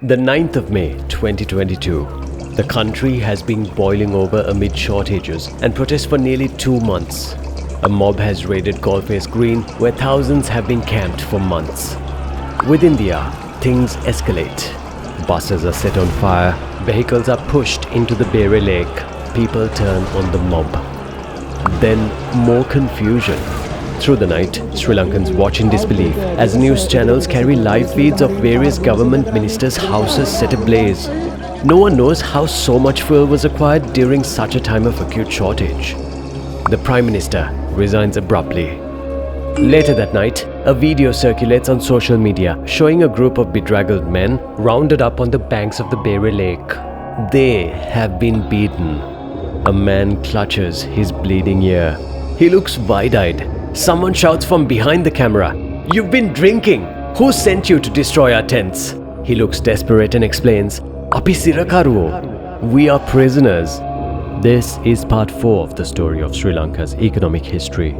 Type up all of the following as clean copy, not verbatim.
The 9th of May 2022. The country has been boiling over amid shortages and protests for nearly 2 months. A mob has raided Golface Green, where thousands have been camped for months. Within the hour, things escalate. Buses are set on fire, vehicles are pushed into the Bere Lake, people turn on the mob. Then more confusion. Through the night, Sri Lankans watch in disbelief as news channels carry live feeds of various government ministers' houses set ablaze. No one knows how so much fuel was acquired during such a time of acute shortage. The Prime Minister resigns abruptly. Later that night, a video circulates on social media showing a group of bedraggled men rounded up on the banks of the Bere Lake. They have been beaten. A man clutches his bleeding ear. He looks wide-eyed. Someone shouts from behind the camera, "You've been drinking! Who sent you to destroy our tents?" He looks desperate and explains, "Api sirakaruo. We are prisoners." This is part 4 of the story of Sri Lanka's economic history.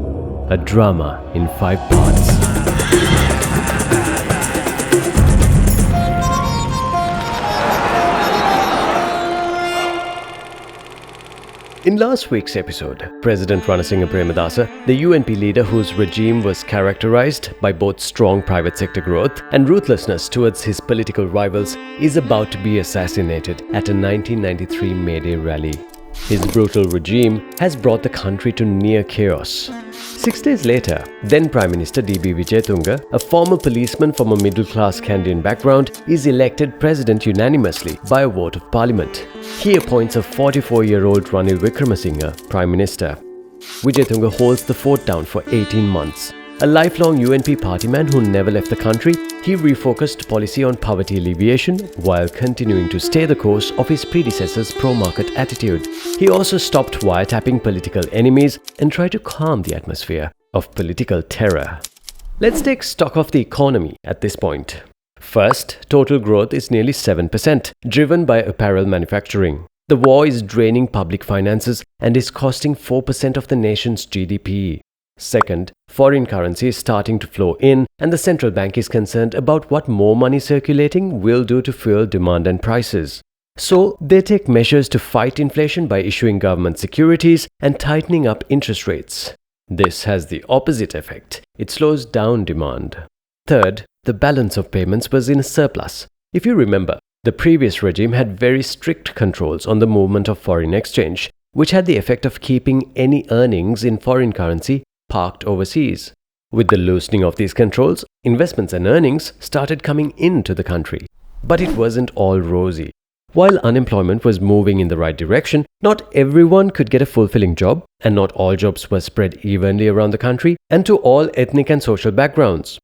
A drama in 5 parts. In last week's episode, President Ranasinghe Premadasa, the UNP leader whose regime was characterized by both strong private sector growth and ruthlessness towards his political rivals, is about to be assassinated at a 1993 May Day rally. His brutal regime has brought the country to near chaos. 6 days later, then Prime Minister D.B. Wijetunga, a former policeman from a middle-class Kandyan background, is elected president unanimously by a vote of parliament. He appoints a 44-year-old Ranil Wickremesinghe Prime Minister. Wijetunga holds the fort down for 18 months. A lifelong UNP party man who never left the country, he refocused policy on poverty alleviation while continuing to stay the course of his predecessor's pro-market attitude. He also stopped wiretapping political enemies and tried to calm the atmosphere of political terror. Let's take stock of the economy at this point. First, total growth is nearly 7%, driven by apparel manufacturing. The war is draining public finances and is costing 4% of the nation's GDP. Second, foreign currency is starting to flow in, and the central bank is concerned about what more money circulating will do to fuel demand and prices. So, they take measures to fight inflation by issuing government securities and tightening up interest rates. This has the opposite effect. It slows down demand. Third, the balance of payments was in a surplus. If you remember, the previous regime had very strict controls on the movement of foreign exchange, which had the effect of keeping any earnings in foreign currency parked overseas. With the loosening of these controls, investments and earnings started coming into the country. But it wasn't all rosy. While unemployment was moving in the right direction, not everyone could get a fulfilling job, and not all jobs were spread evenly around the country and to all ethnic and social backgrounds.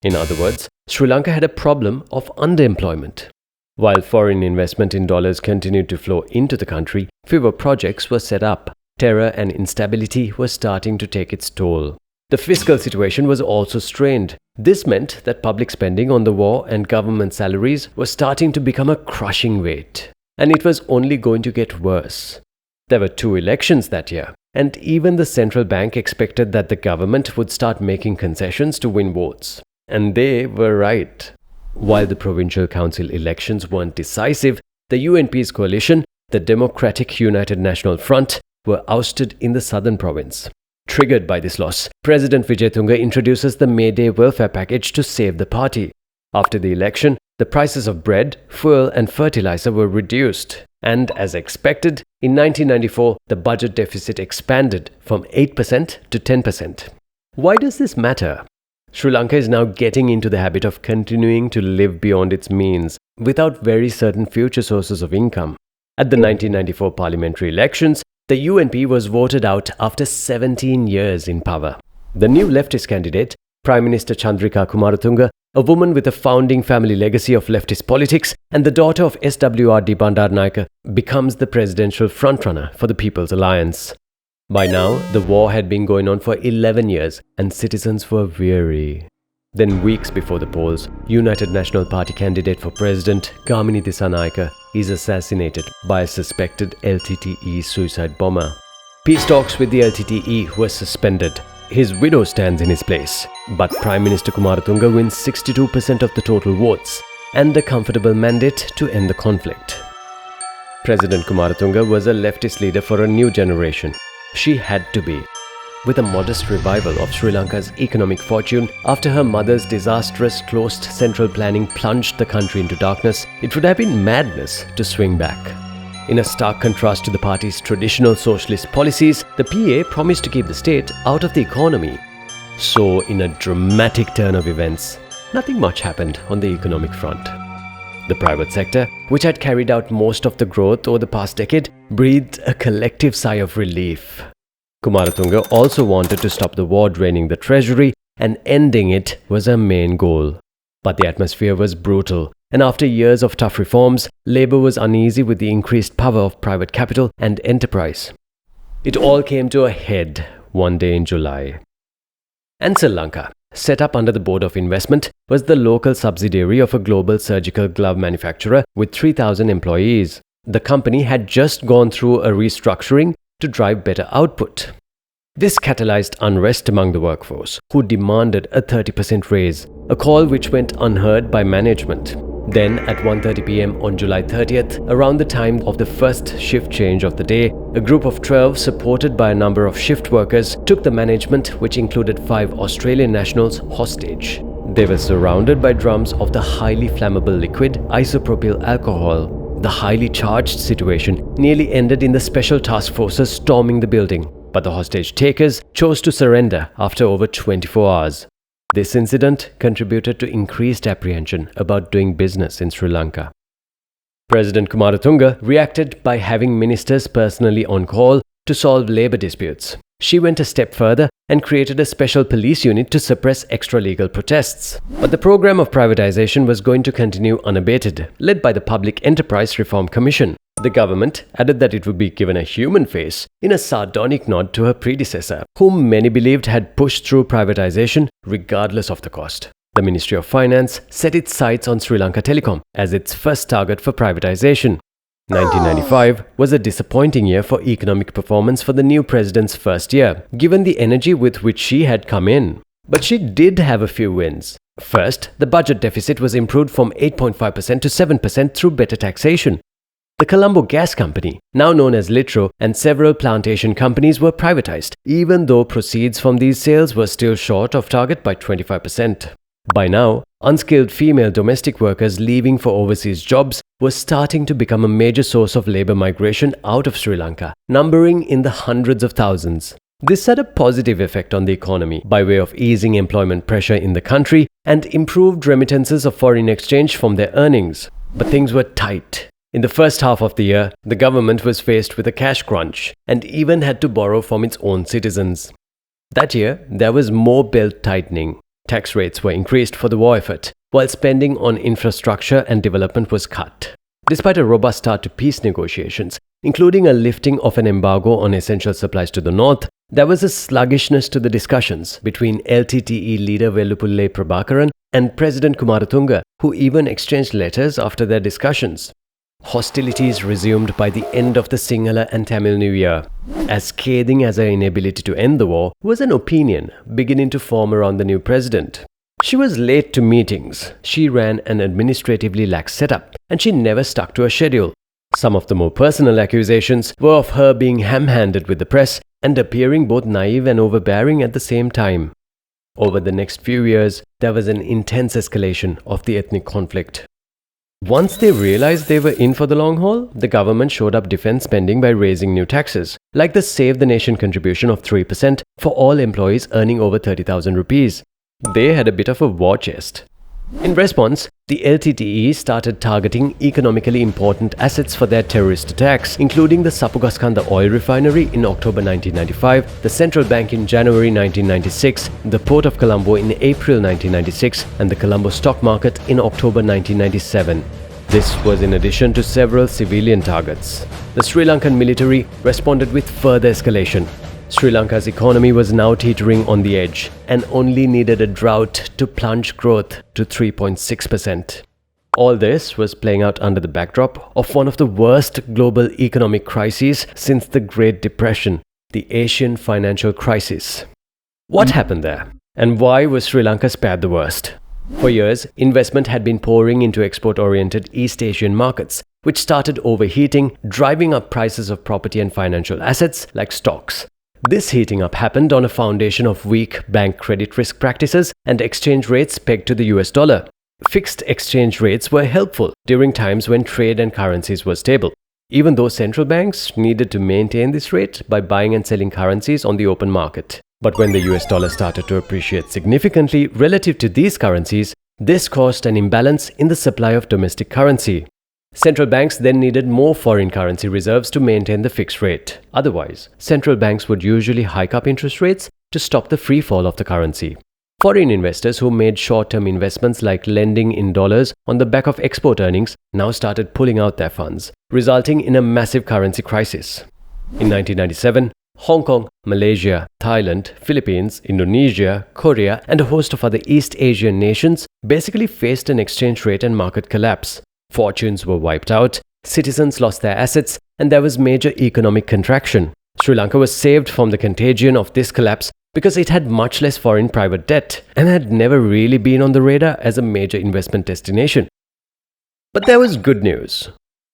In other words, Sri Lanka had a problem of underemployment. While foreign investment in dollars continued to flow into the country, fewer projects were set up. Terror and instability were starting to take its toll. The fiscal situation was also strained. This meant that public spending on the war and government salaries was starting to become a crushing weight. And it was only going to get worse. There were 2 elections that year, and even the central bank expected that the government would start making concessions to win votes. And they were right. While the provincial council elections weren't decisive, the UNP's coalition, the Democratic United National Front, were ousted in the southern province. Triggered by this loss, President Wijetunga introduces the May Day welfare package to save the party. After the election, the prices of bread, fuel and fertilizer were reduced. And as expected, in 1994, the budget deficit expanded from 8% to 10%. Why does this matter? Sri Lanka is now getting into the habit of continuing to live beyond its means, without very certain future sources of income. At the 1994 parliamentary elections, the UNP was voted out after 17 years in power. The new leftist candidate, Prime Minister Chandrika Kumaratunga, a woman with a founding family legacy of leftist politics and the daughter of SWRD Bandaranaike, becomes the presidential frontrunner for the People's Alliance. By now, the war had been going on for 11 years and citizens were weary. Then weeks before the polls, United National Party candidate for president Gamini Dissanayake is assassinated by a suspected LTTE suicide bomber. Peace talks with the LTTE were suspended. His widow stands in his place, but Prime Minister Kumaratunga wins 62% of the total votes. and a comfortable mandate to end the conflict. President Kumaratunga was a leftist leader for a new generation. She had to be. With a modest revival of Sri Lanka's economic fortune after her mother's disastrous closed central planning plunged the country into darkness, it would have been madness to swing back. In a stark contrast to the party's traditional socialist policies, the PA promised to keep the state out of the economy. So, in a dramatic turn of events, nothing much happened on the economic front. The private sector, which had carried out most of the growth over the past decade, breathed a collective sigh of relief. Kumaratunga also wanted to stop the war draining the treasury, and ending it was her main goal. But the atmosphere was brutal, and after years of tough reforms, Labour was uneasy with the increased power of private capital and enterprise. It all came to a head one day in July. Answer Lanka, set up under the Board of Investment, was the local subsidiary of a global surgical glove manufacturer with 3,000 employees. The company had just gone through a restructuring to drive better output. This catalyzed unrest among the workforce, who demanded a 30% raise, a call which went unheard by management. Then, at 1:30 p.m. on July 30th, around the time of the first shift change of the day, a group of 12, supported by a number of shift workers, took the management, which included 5 Australian nationals, hostage. They were surrounded by drums of the highly flammable liquid isopropyl alcohol. The highly charged situation nearly ended in the special task forces storming the building, but the hostage takers chose to surrender after over 24 hours. This incident contributed to increased apprehension about doing business in Sri Lanka. President Kumaratunga reacted by having ministers personally on call to solve labour disputes. She went a step further and created a special police unit to suppress extra-legal protests. But the program of privatization was going to continue unabated, led by the Public Enterprise Reform Commission. The government added that it would be given a human face in a sardonic nod to her predecessor, whom many believed had pushed through privatization regardless of the cost. The Ministry of Finance set its sights on Sri Lanka Telecom as its first target for privatization. 1995 was a disappointing year for economic performance for the new president's first year, given the energy with which she had come in. But she did have a few wins. First, the budget deficit was improved from 8.5% to 7% through better taxation. The Colombo Gas Company, now known as Litro, and several plantation companies were privatized, even though proceeds from these sales were still short of target by 25%. By now, unskilled female domestic workers leaving for overseas jobs were starting to become a major source of labour migration out of Sri Lanka, numbering in the hundreds of thousands. This had a positive effect on the economy by way of easing employment pressure in the country and improved remittances of foreign exchange from their earnings. But things were tight. In the first half of the year, the government was faced with a cash crunch and even had to borrow from its own citizens. That year, there was more belt tightening. Tax rates were increased for the war effort, while spending on infrastructure and development was cut. Despite a robust start to peace negotiations, including a lifting of an embargo on essential supplies to the north, there was a sluggishness to the discussions between LTTE leader Vellupulle Prabhakaran and President Kumaratunga, who even exchanged letters after their discussions. Hostilities resumed by the end of the Sinhala and Tamil New Year. As scathing as her inability to end the war was an opinion beginning to form around the new president. She was late to meetings, she ran an administratively lax setup, and she never stuck to a schedule. Some of the more personal accusations were of her being ham-handed with the press and appearing both naive and overbearing at the same time. Over the next few years, there was an intense escalation of the ethnic conflict. Once they realized they were in for the long haul, the government showed up defense spending by raising new taxes, like the Save the Nation contribution of 3% for all employees earning over 30,000 rupees. They had a bit of a war chest. In response, the LTTE started targeting economically important assets for their terrorist attacks, including the Sapugaskanda oil refinery in October 1995, the central bank in January 1996, the port of Colombo in April 1996, and the Colombo stock market in October 1997. This was in addition to several civilian targets. The Sri Lankan military responded with further escalation. Sri Lanka's economy was now teetering on the edge and only needed a drought to plunge growth to 3.6%. All this was playing out under the backdrop of one of the worst global economic crises since the Great Depression, the Asian financial crisis. What happened there? And why was Sri Lanka spared the worst? For years, investment had been pouring into export-oriented East Asian markets, which started overheating, driving up prices of property and financial assets like stocks. This heating up happened on a foundation of weak bank credit risk practices and exchange rates pegged to the US dollar. Fixed exchange rates were helpful during times when trade and currencies were stable, even though central banks needed to maintain this rate by buying and selling currencies on the open market. But when the US dollar started to appreciate significantly relative to these currencies, this caused an imbalance in the supply of domestic currency. Central banks then needed more foreign currency reserves to maintain the fixed rate. Otherwise, central banks would usually hike up interest rates to stop the free fall of the currency. Foreign investors who made short-term investments like lending in dollars on the back of export earnings now started pulling out their funds, resulting in a massive currency crisis. In 1997, Hong Kong, Malaysia, Thailand, Philippines, Indonesia, Korea, and a host of other East Asian nations basically faced an exchange rate and market collapse. Fortunes were wiped out, citizens lost their assets, and there was major economic contraction. Sri Lanka was saved from the contagion of this collapse because it had much less foreign private debt and had never really been on the radar as a major investment destination. But there was good news.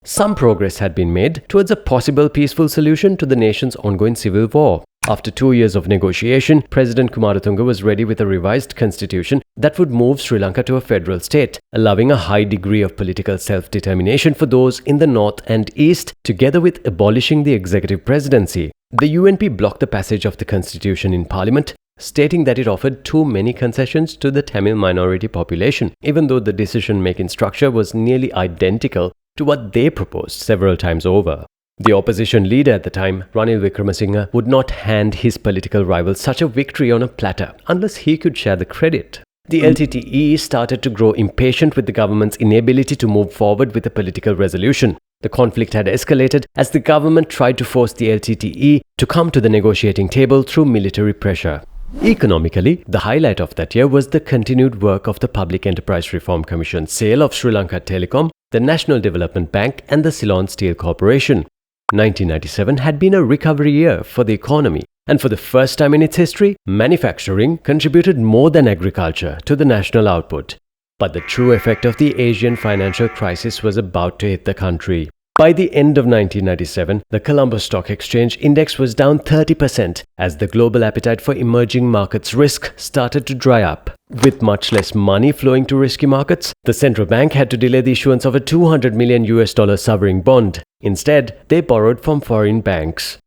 Some progress had been made towards a possible peaceful solution to the nation's ongoing civil war. After 2 years of negotiation, President Kumaratunga was ready with a revised constitution that would move Sri Lanka to a federal state, allowing a high degree of political self-determination for those in the north and east, together with abolishing the executive presidency. The UNP blocked the passage of the constitution in parliament, stating that it offered too many concessions to the Tamil minority population, even though the decision-making structure was nearly identical to what they proposed several times over. The opposition leader at the time, Ranil Wickremesinghe, would not hand his political rival such a victory on a platter unless he could share the credit. The LTTE started to grow impatient with the government's inability to move forward with a political resolution. The conflict had escalated as the government tried to force the LTTE to come to the negotiating table through military pressure. Economically, the highlight of that year was the continued work of the Public Enterprise Reform Commission's sale of Sri Lanka Telecom, the National Development Bank, and the Ceylon Steel Corporation. 1997 had been a recovery year for the economy, and for the first time in its history, manufacturing contributed more than agriculture to the national output. But the true effect of the Asian financial crisis was about to hit the country. By the end of 1997, the Colombo Stock Exchange Index was down 30% as the global appetite for emerging markets risk started to dry up. With much less money flowing to risky markets, the central bank had to delay the issuance of a $200 million sovereign bond. Instead, they borrowed from foreign banks.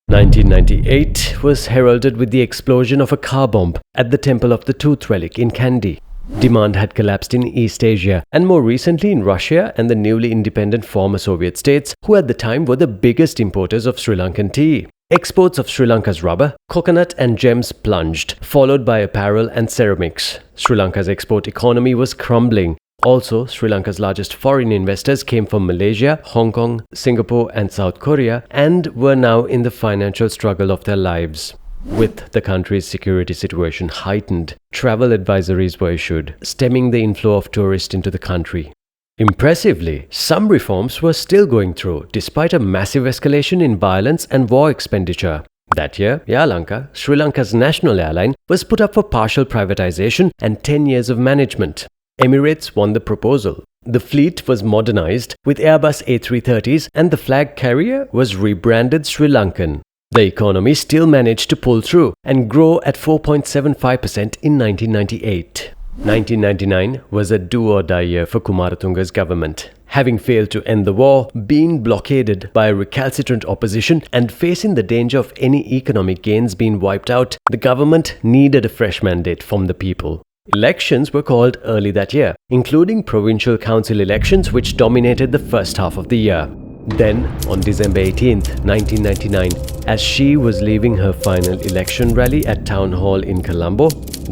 1998 was heralded with the explosion of a car bomb at the Temple of the Tooth Relic in Kandy. Demand had collapsed in East Asia and more recently in Russia and the newly independent former Soviet states, who at the time were the biggest importers of Sri Lankan tea. Exports of Sri Lanka's rubber, coconut and gems plunged, followed by apparel and ceramics. Sri Lanka's export economy was crumbling. Also, Sri Lanka's largest foreign investors came from Malaysia, Hong Kong, Singapore and South Korea and were now in the financial struggle of their lives. With the country's security situation heightened, travel advisories were issued, stemming the inflow of tourists into the country. Impressively, some reforms were still going through, despite a massive escalation in violence and war expenditure. That year, Air Lanka, Sri Lanka's national airline, was put up for partial privatization and 10 years of management. Emirates won the proposal. The fleet was modernized with Airbus A330s and the flag carrier was rebranded Sri Lankan. The economy still managed to pull through and grow at 4.75% in 1998. 1999 was a do-or-die year for Kumaratunga's government. Having failed to end the war, being blockaded by a recalcitrant opposition and facing the danger of any economic gains being wiped out, the government needed a fresh mandate from the people. Elections were called early that year, including provincial council elections which dominated the first half of the year. Then, on December 18, 1999, as she was leaving her final election rally at Town Hall in Colombo,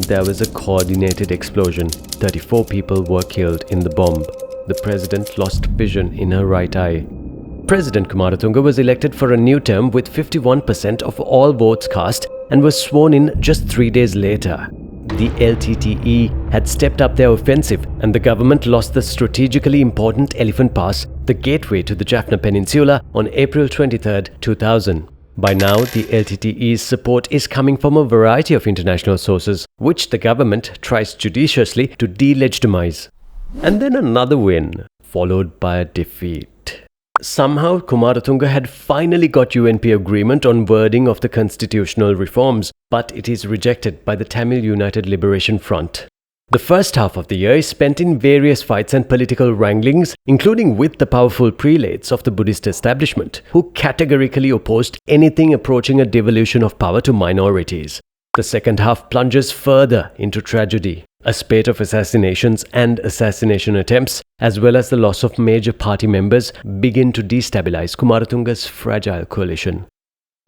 there was a coordinated explosion. 34 people were killed in the bomb. The president lost vision in her right eye. President Kumaratunga was elected for a new term with 51% of all votes cast and was sworn in just 3 days later. The LTTE had stepped up their offensive and the government lost the strategically important Elephant Pass, the gateway to the Jaffna Peninsula, on April 23, 2000. By now, the LTTE's support is coming from a variety of international sources, which the government tries judiciously to delegitimize. And then another win, followed by a defeat. Somehow, Kumaratunga had finally got UNP agreement on wording of the constitutional reforms, but it is rejected by the Tamil United Liberation Front. The first half of the year is spent in various fights and political wranglings, including with the powerful prelates of the Buddhist establishment, who categorically opposed anything approaching a devolution of power to minorities. The second half plunges further into tragedy. A spate of assassinations and assassination attempts, as well as the loss of major party members, begin to destabilize Kumaratunga's fragile coalition.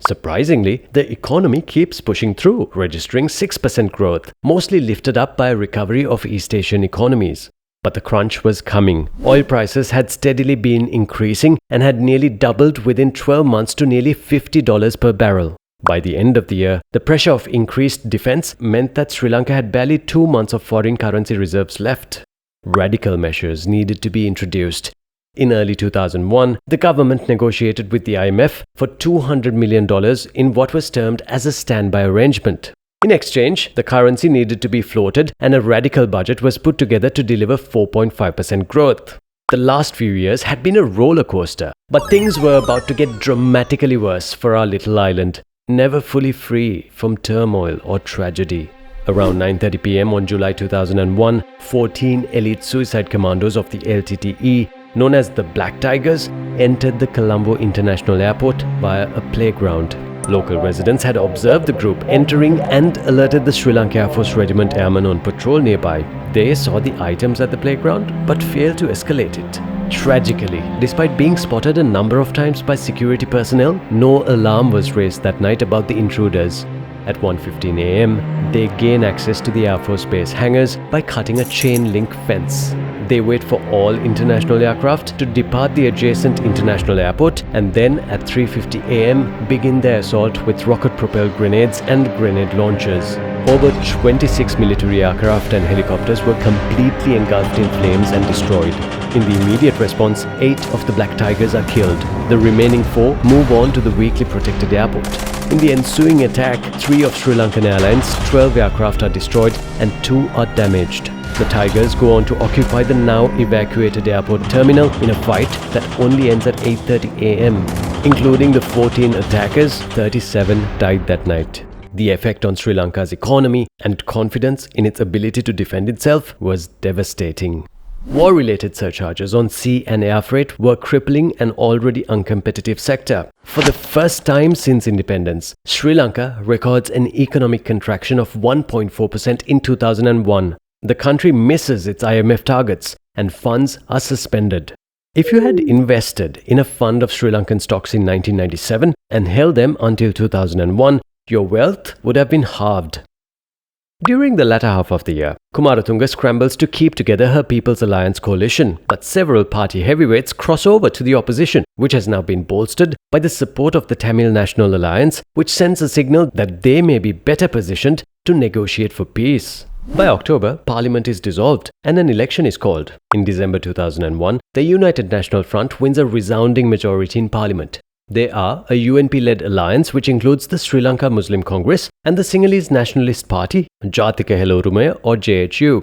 Surprisingly, the economy keeps pushing through, registering 6% growth, mostly lifted up by a recovery of East Asian economies. But the crunch was coming. Oil prices had steadily been increasing and had nearly doubled within 12 months to nearly $50 per barrel. By the end of the year, the pressure of increased defense meant that Sri Lanka had barely 2 months of foreign currency reserves left. Radical measures needed to be introduced. In early 2001, the government negotiated with the IMF for $200 million in what was termed as a standby arrangement. In exchange, the currency needed to be floated and a radical budget was put together to deliver 4.5% growth. The last few years had been a roller coaster, but things were about to get dramatically worse for our little island, never fully free from turmoil or tragedy. Around 9:30 p.m. on July 2001, 14 elite suicide commandos of the LTTE, known as the Black Tigers, entered the Colombo International Airport via a playground. Local residents had observed the group entering and alerted the Sri Lanka Air Force Regiment airmen on patrol nearby. They saw the items at the playground but failed to escalate it. Tragically, despite being spotted a number of times by security personnel, no alarm was raised that night about the intruders. At 1:15 a.m., they gain access to the Air Force Base hangars by cutting a chain-link fence. They wait for all international aircraft to depart the adjacent international airport and then at 3:50 a.m. begin their assault with rocket-propelled grenades and grenade launchers. Over 26 military aircraft and helicopters were completely engulfed in flames and destroyed. In the immediate response, 8 of the Black Tigers are killed. The remaining 4 move on to the weakly protected airport. In the ensuing attack, 3 of Sri Lankan Airlines' 12 aircraft are destroyed and 2 are damaged. The Tigers go on to occupy the now evacuated airport terminal in a fight that only ends at 8:30 a.m. Including the 14 attackers, 37 died that night. The effect on Sri Lanka's economy and confidence in its ability to defend itself was devastating. War-related surcharges on sea and air freight were crippling an already uncompetitive sector. For the first time since independence, Sri Lanka records an economic contraction of 1.4% in 2001. The country misses its IMF targets and funds are suspended. If you had invested in a fund of Sri Lankan stocks in 1997 and held them until 2001, your wealth would have been halved. During the latter half of the year, Kumaratunga scrambles to keep together her People's Alliance coalition, but several party heavyweights cross over to the opposition, which has now been bolstered by the support of the Tamil National Alliance, which sends a signal that they may be better positioned to negotiate for peace. By October, Parliament is dissolved and an election is called. In December 2001, the United National Front wins a resounding majority in Parliament. They are a UNP-led alliance which includes the Sri Lanka Muslim Congress and the Sinhalese Nationalist Party, Jatika Helorumaya or JHU.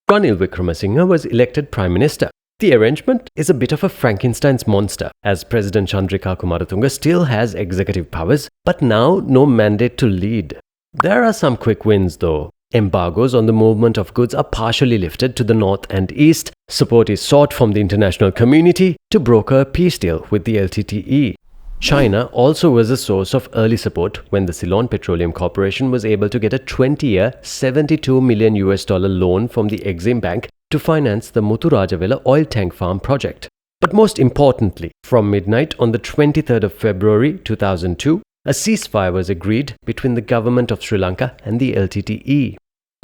Ranil Wickremesinghe was elected Prime Minister. The arrangement is a bit of a Frankenstein's monster, as President Chandrika Kumaratunga still has executive powers, but now no mandate to lead. There are some quick wins though. Embargoes on the movement of goods are partially lifted to the north and east. Support is sought from the international community to broker a peace deal with the LTTE. China also was a source of early support when the Ceylon Petroleum Corporation was able to get a 20-year, $72 million loan from the Exim Bank to finance the Muthurajavela oil tank farm project. But most importantly, from midnight on the 23rd of February 2002, a ceasefire was agreed between the government of Sri Lanka and the LTTE.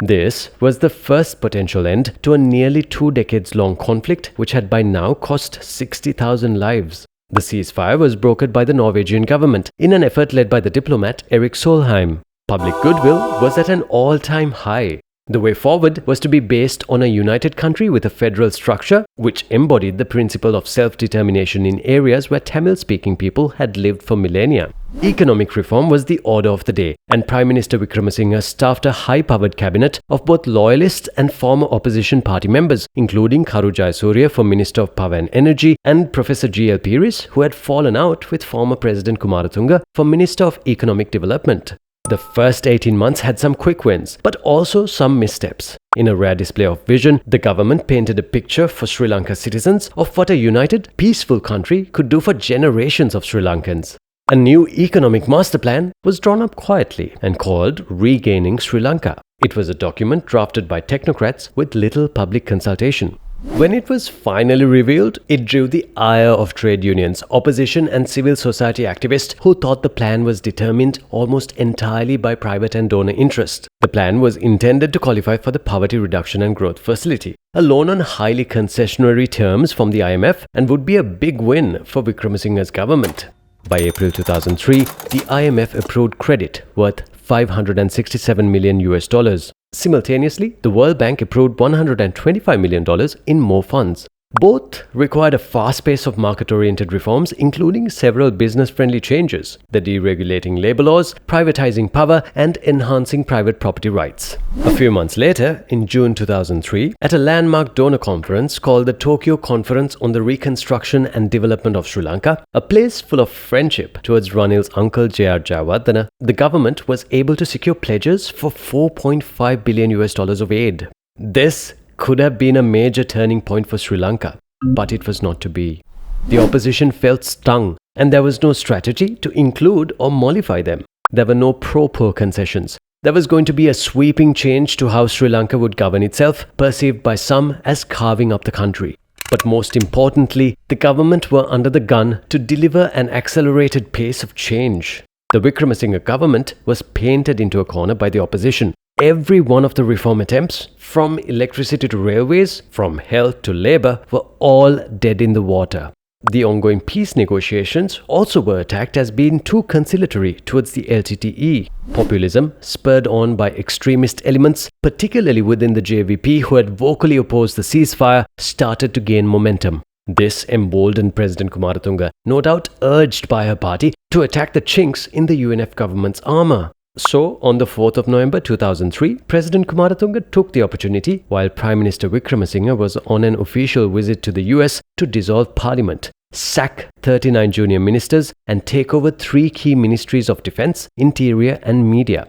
This was the first potential end to a nearly 2 decades-long conflict which had by now cost 60,000 lives. The ceasefire was brokered by the Norwegian government in an effort led by the diplomat Erik Solheim. Public goodwill was at an all-time high. The way forward was to be based on a united country with a federal structure which embodied the principle of self-determination in areas where Tamil-speaking people had lived for millennia. Economic reform was the order of the day, and Prime Minister Wickremesinghe staffed a high-powered cabinet of both loyalist and former opposition party members, including Karu Jayasuriya for Minister of Power and Energy and Professor G.L. Peiris, who had fallen out with former President Kumaratunga for Minister of Economic Development. The first 18 months had some quick wins, but also some missteps. In a rare display of vision, the government painted a picture for Sri Lanka citizens of what a united, peaceful country could do for generations of Sri Lankans. A new economic master plan was drawn up quietly and called Regaining Sri Lanka. It was a document drafted by technocrats with little public consultation. When it was finally revealed, it drew the ire of trade unions, opposition and civil society activists who thought the plan was determined almost entirely by private and donor interest. The plan was intended to qualify for the Poverty Reduction and Growth Facility, a loan on highly concessionary terms from the IMF, and would be a big win for Wickremesinghe's government. By April 2003, the IMF approved credit worth $567 million. Simultaneously, the World Bank approved $125 million in more funds. Both required a fast pace of market-oriented reforms, including several business-friendly changes, the deregulating labor laws, privatizing power, and enhancing private property rights. A few months later, in June 2003, at a landmark donor conference called the Tokyo Conference on the Reconstruction and Development of Sri Lanka, a place full of friendship towards Ranil's uncle J.R. Jayawardena, the government was able to secure pledges for $4.5 billion of aid. This could have been a major turning point for Sri Lanka, but it was not to be. The opposition felt stung, and there was no strategy to include or mollify them. There were no pro-poor concessions. There was going to be a sweeping change to how Sri Lanka would govern itself, perceived by some as carving up the country. But most importantly, the government were under the gun to deliver an accelerated pace of change. The Wickremesinghe government was painted into a corner by the opposition. Every one of the reform attempts, from electricity to railways, from health to labour, were all dead in the water. The ongoing peace negotiations also were attacked as being too conciliatory towards the LTTE. Populism, spurred on by extremist elements, particularly within the JVP who had vocally opposed the ceasefire, started to gain momentum. This emboldened President Kumaratunga, no doubt urged by her party, to attack the chinks in the UNF government's armour. So, on the 4th of November 2003, President Kumaratunga took the opportunity, while Prime Minister Wickremesinghe was on an official visit to the US, to dissolve Parliament, sack 39 junior ministers, and take over 3 key ministries of defence, interior and media.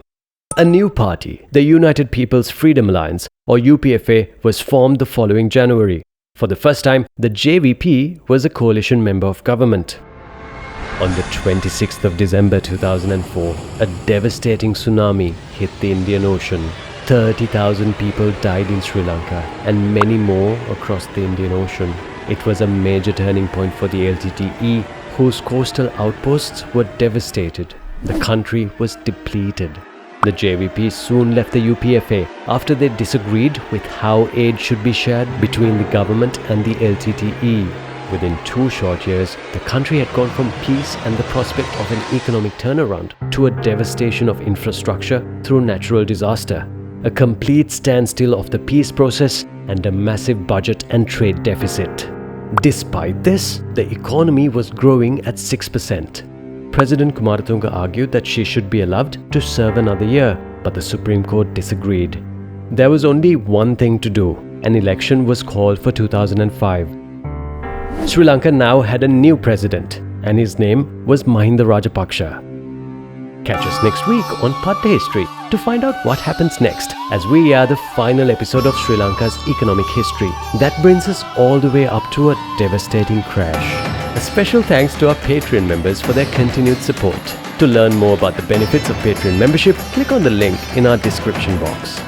A new party, the United People's Freedom Alliance, or UPFA, was formed the following January. For the first time, the JVP was a coalition member of government. On the 26th of December 2004, a devastating tsunami hit the Indian Ocean. 30,000 people died in Sri Lanka and many more across the Indian Ocean. It was a major turning point for the LTTE, whose coastal outposts were devastated. The country was depleted. The JVP soon left the UPFA after they disagreed with how aid should be shared between the government and the LTTE. Within 2 short years, the country had gone from peace and the prospect of an economic turnaround to a devastation of infrastructure through natural disaster, a complete standstill of the peace process, and a massive budget and trade deficit. Despite this, the economy was growing at 6%. President Kumaratunga argued that she should be allowed to serve another year, but the Supreme Court disagreed. There was only one thing to do. An election was called for 2005. Sri Lanka now had a new president, and his name was Mahinda Rajapaksa. Catch us next week on Patta History to find out what happens next, as we are the final episode of Sri Lanka's economic history that brings us all the way up to a devastating crash. A special thanks to our Patreon members for their continued support. To learn more about the benefits of Patreon membership, click on the link in our description box.